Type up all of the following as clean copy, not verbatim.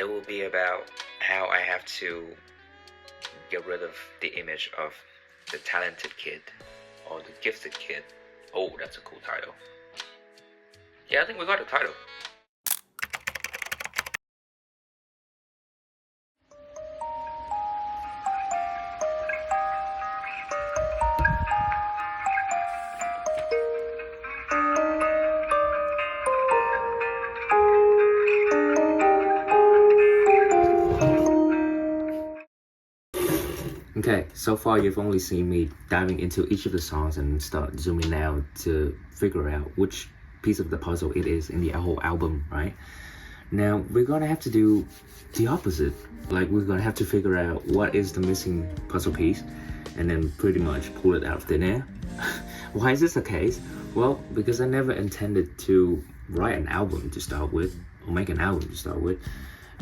It will be about how I have to get rid of the image of the talented kid or the gifted kid. Oh, that's a cool title. Yeah, I think we got a title. Okay, so far you've only seen me diving into each of the songs and start zooming out to figure out which piece of the puzzle it is in the whole album, right? Now we're gonna have to do the opposite. Like, we're gonna have to figure out what is the missing puzzle piece and then pretty much pull it out of thin air. Why is this the case? Well, because I never intended to write an album to start with, or make an album to start with.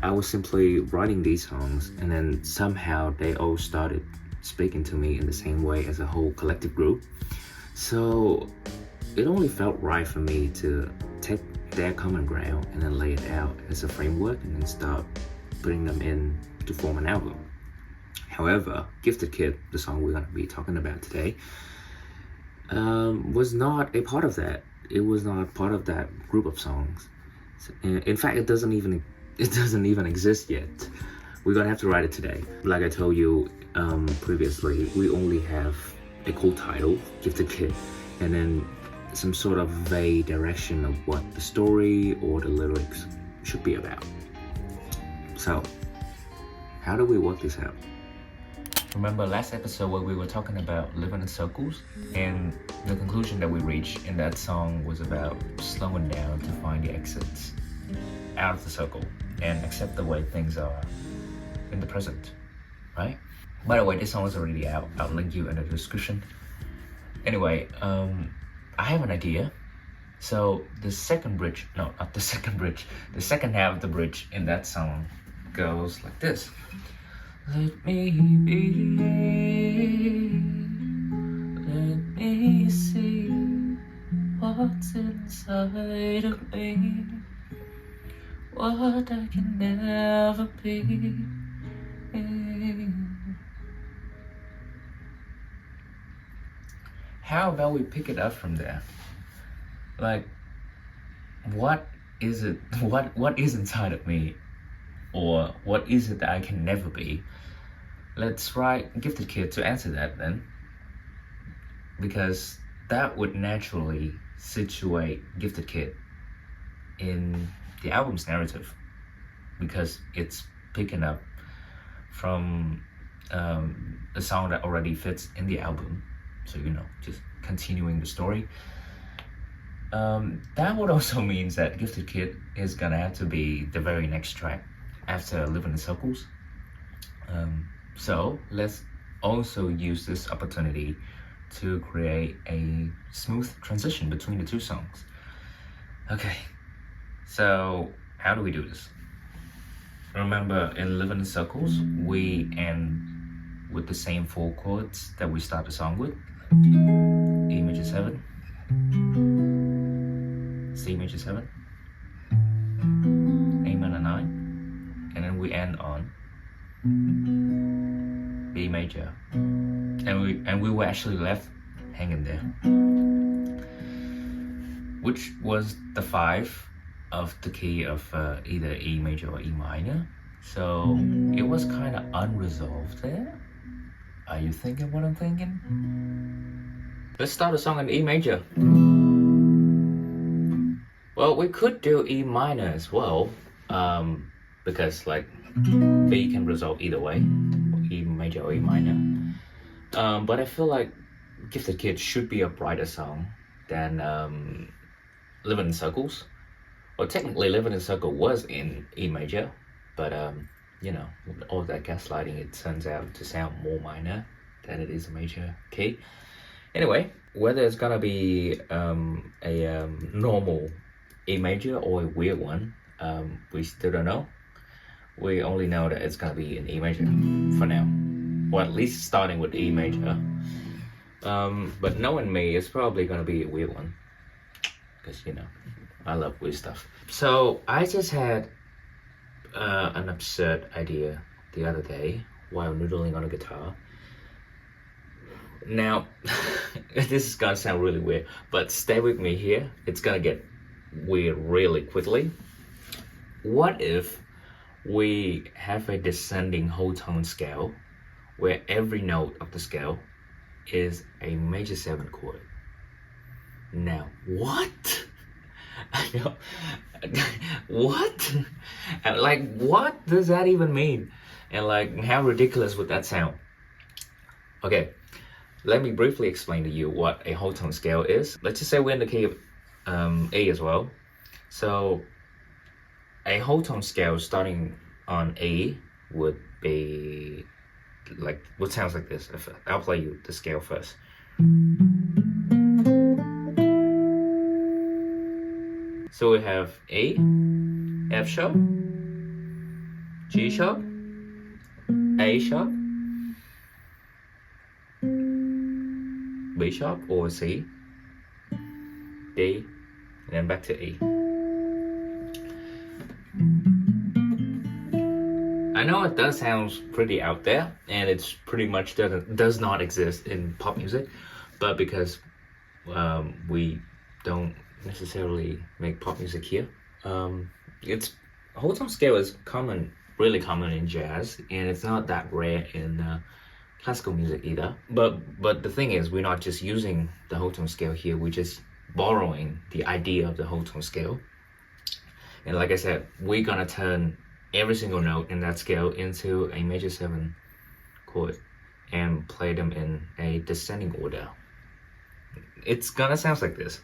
I was simply writing these songs, and then somehow they all started speaking to me in the same way as a whole collective group. So it only felt right for me to take their common ground and then lay it out as a framework and then start putting them in to form an album. However, Gifted Kid, the song we're going to be talking about today, was not a part of that. It was not part of that group of songs. In fact, it doesn't even exist yet. We're gonna have to write it today. Like I told you previously, we only have a cool title, Gifted Kid, and then some sort of vague direction of what the story or the lyrics should be about. So, how do we work this out? Remember last episode where we were talking about living in circles, and the conclusion that we reached in that song was about slowing down to find the exits out of the circle and accept the way things are in the present, right? By the way, this song is already out. I'll link you in the description. Anyway, I have an idea. So the second half of the bridge in that song goes like this. Let me be, let me see what's inside of me, what I can never be. How about we pick it up from there? Like, what is it? What is inside of me? Or what is it that I can never be? Let's write Gifted Kid to answer that then. Because that would naturally situate Gifted Kid in the album's narrative, because it's picking up from a song that already fits in the album. So, just continuing the story. That would also means that Gifted Kid is gonna have to be the very next track after Living in Circles. So let's also use this opportunity to create a smooth transition between the two songs. Okay, so how do we do this? Remember, in Living in Circles, we end with the same 4 chords that we start the song with. E major 7, C major 7, A minor 9, and then we end on B major, and we were actually left hanging there, which was the 5 of the key of either E major or E minor. So it was kind of unresolved there. Are you thinking what I'm thinking? Let's start the song in E major. Well, we could do E minor as well, because like B can resolve either way, E major or E minor. But I feel like Gifted Kid should be a brighter song than Living in Circles. Well, technically Living in Circle was in E major, but with all that gaslighting, it turns out to sound more minor than it is a major key. Anyway, whether it's gonna be a normal E major or a weird one, we still don't know. We only know that it's gonna be in E major for now, or at least starting with E major. But knowing me, it's probably gonna be a weird one, because I love weird stuff. So I just had an absurd idea the other day while noodling on a guitar. Now, this is gonna sound really weird, but stay with me here. It's gonna get weird really quickly. What if we have a descending whole tone scale where every note of the scale is a major 7 chord? Now, what? I know. What? Like, what does that even mean? And like, how ridiculous would that sound? Okay, let me briefly explain to you what a whole tone scale is. Let's just say we're in the key of A as well. So a whole tone scale starting on A would be like, what sounds like this. I'll play you the scale first. So we have A, F sharp, G sharp, A sharp, B sharp or C, D, and then back to E. I know it does sound pretty out there, and it's pretty much does not exist in pop music, but because we don't necessarily make pop music here, it's whole tone scale is really common in jazz, and it's not that rare in classical music either. But the thing is, we're not just using the whole tone scale here, we're just borrowing the idea of the whole tone scale. And like I said, we're gonna turn every single note in that scale into a major 7 chord and play them in a descending order. It's gonna sound like this.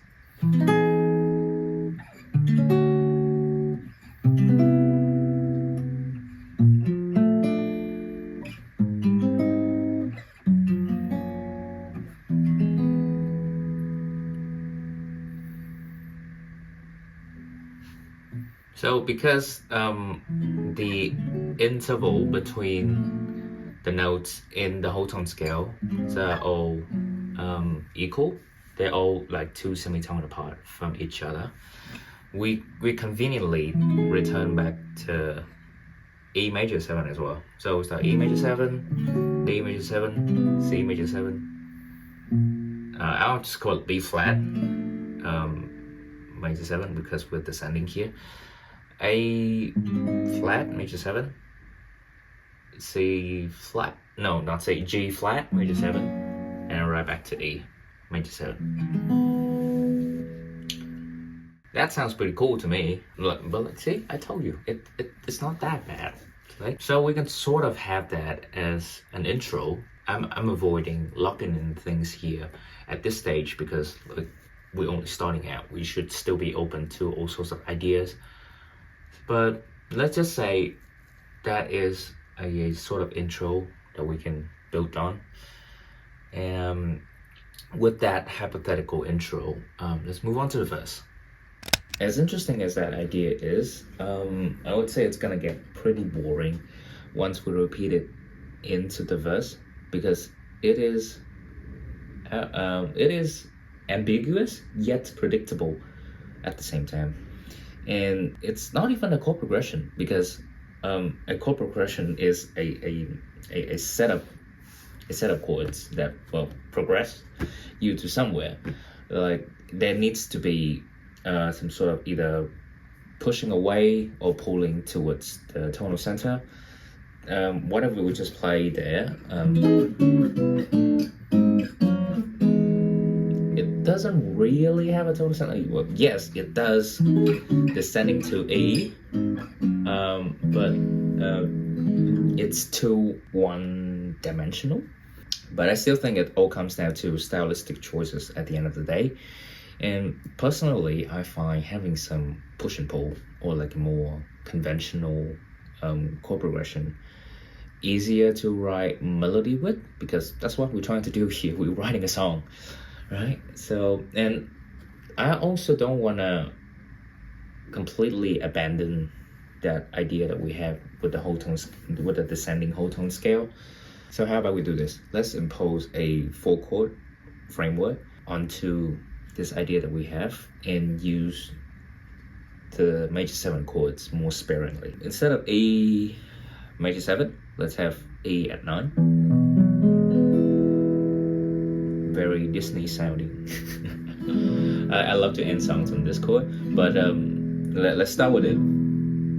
So because the interval between the notes in the whole tone scale are all equal, they're all like 2 semitone apart from each other, we conveniently return back to E major 7 as well. So it's E major 7, D major 7, C major 7. I'll just call it B flat major 7 because we're descending here. A flat major 7, C flat, no, not C, G flat major 7, and right back to E major 7. That sounds pretty cool to me, but see, I told you, it's not that bad. Okay? So we can sort of have that as an intro. I'm avoiding locking in things here at this stage because like, we're only starting out. We should still be open to all sorts of ideas. But let's just say that is a sort of intro that we can build on. And with that hypothetical intro, let's move on to the verse. As interesting as that idea is, I would say it's gonna get pretty boring once we repeat it into the verse because it is ambiguous yet predictable at the same time. And it's not even a chord progression because a chord progression is a set of chords that progress you to somewhere. Like there needs to be some sort of either pushing away or pulling towards the tonal center. Whatever we just play there, it doesn't really have a tonal center. Well, yes, it does, descending to E, but it's too one-dimensional. But I still think it all comes down to stylistic choices at the end of the day. And personally, I find having some push and pull or like a more conventional chord progression easier to write melody with because that's what we're trying to do here. We're writing a song, right? So, and I also don't want to completely abandon that idea that we have with the whole tone, with the descending whole tone scale. So how about we do this? Let's impose a 4-chord framework onto this idea that we have and use the major 7 chords more sparingly. Instead of E major 7, let's have E at 9. Very Disney sounding. I love to end songs on this chord, but let's start with it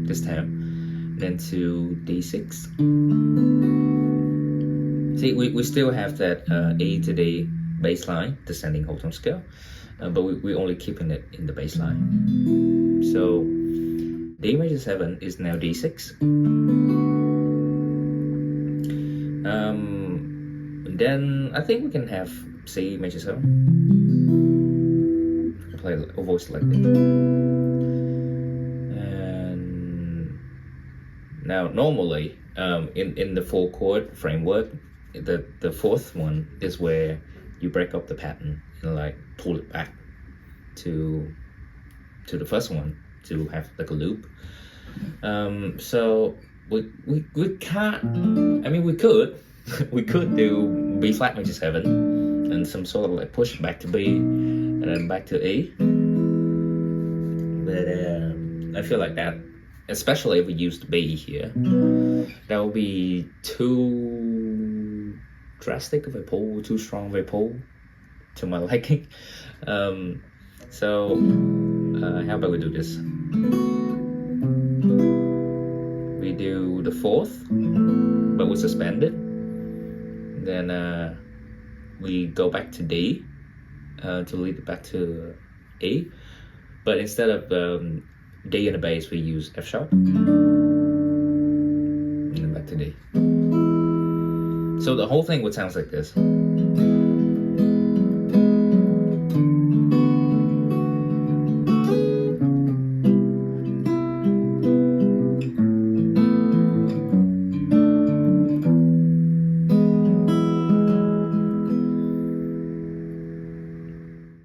this time. Then to D6. See, we still have that A to D bass line, descending whole tone scale, but we're only keeping it in the bass line. So D major 7 is now D6. Then I think we can have C major 7. Play a voice like this. And now normally in the 4 chord framework, the fourth one is where you break up the pattern and like pull it back to the first one to have like a loop. So we can't, I mean we could we could do B flat major 7 and some sort of like push back to B and then back to E, but I feel like that, especially if we used B here, that would be too drastic of a pull, too strong of a pull to my liking. So how about we do this? We do the 4th, but we suspend it. Then we go back to D to lead it back to E. But instead of D in the bass, we use F sharp. And then back to D. So the whole thing would sound like this.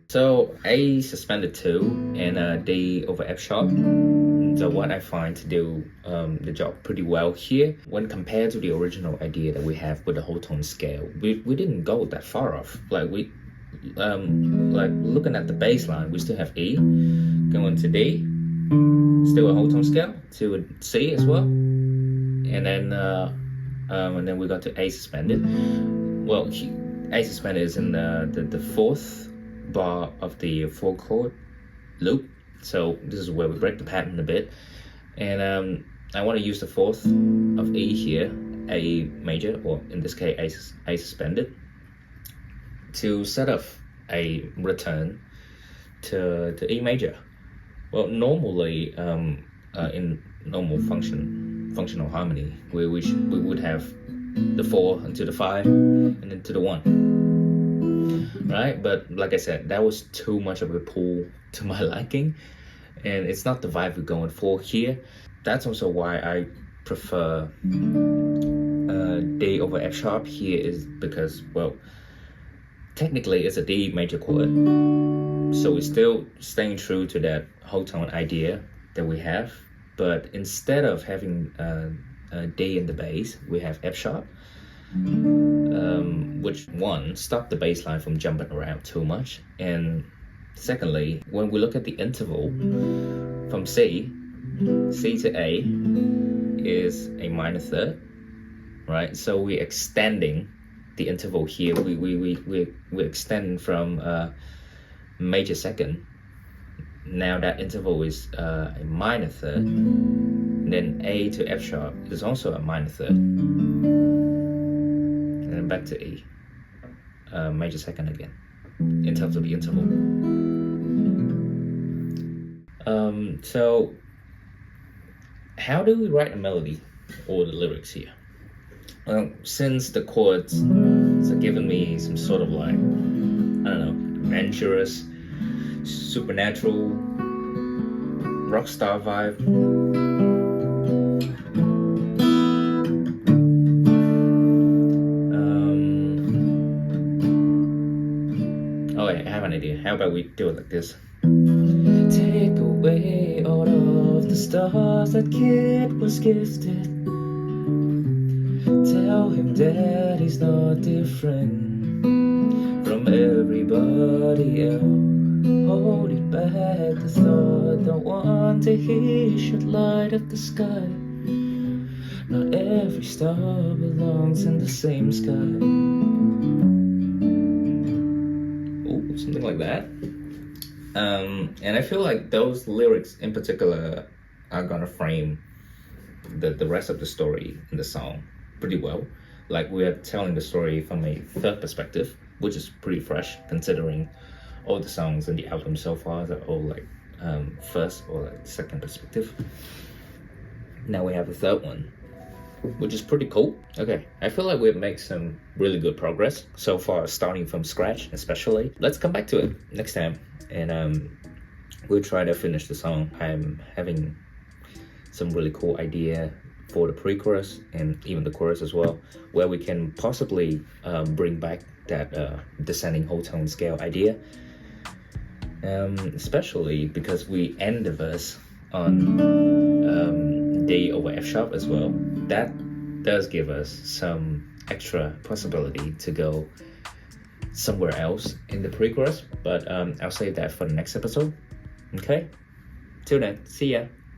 So A suspended 2 and D over F sharp. So what I find to do the job pretty well here, when compared to the original idea that we have with the whole tone scale, we didn't go that far off. Like we like looking at the bass line, we still have E going to D, still a whole tone scale, to a C as well, and then we got to A suspended. Well, A suspended is in the 4th bar of the 4 chord loop, so this is where we break the pattern a bit, and I want to use the 4th of E here, A major, or in this case A suspended, to set up a return to E major. Well, normally in normal functional harmony, we would have the 4 into the 5 and then to the 1. Right, but like I said, that was too much of a pull to my liking, and it's not the vibe we're going for here. That's also why I prefer D over F sharp here, is because, well, technically it's a D major chord, so we're still staying true to that whole tone idea that we have, but instead of having D in the bass, we have F sharp. Which one, stop the bass line from jumping around too much, and secondly, when we look at the interval from C to A is a minor third, right? So we're extending the interval here. We're extending from major second. Now that interval is a minor third, and then A to F sharp is also a minor third. And back to E, major second again, in terms of the interval. So how do we write a melody or the lyrics here? Well, since the chords are giving me some sort of like, I don't know, adventurous, supernatural, rock star vibe, idea. How about we do it like this? Take away all of the stars that kid was gifted. Tell him that he's not different from everybody else. Hold it back the thought, don't want to hear you should light up the sky. Not every star belongs in the same sky. Ooh, something like that. And I feel like those lyrics in particular are gonna frame the rest of the story in the song pretty well. Like, we are telling the story from a third perspective, which is pretty fresh considering all the songs in the album so far are all like first or like second perspective. Now we have a third one, which is pretty cool. Okay, I feel like we've made some really good progress so far, starting from scratch especially. Let's come back to it next time, and we'll try to finish the song. I'm having some really cool idea for the pre-chorus and even the chorus as well, where we can possibly bring back that descending whole tone scale idea, especially because we end the verse on D over F sharp as well. That does give us some extra possibility to go somewhere else in the pre-chorus, but I'll save that for the next episode. Okay, till then, see ya.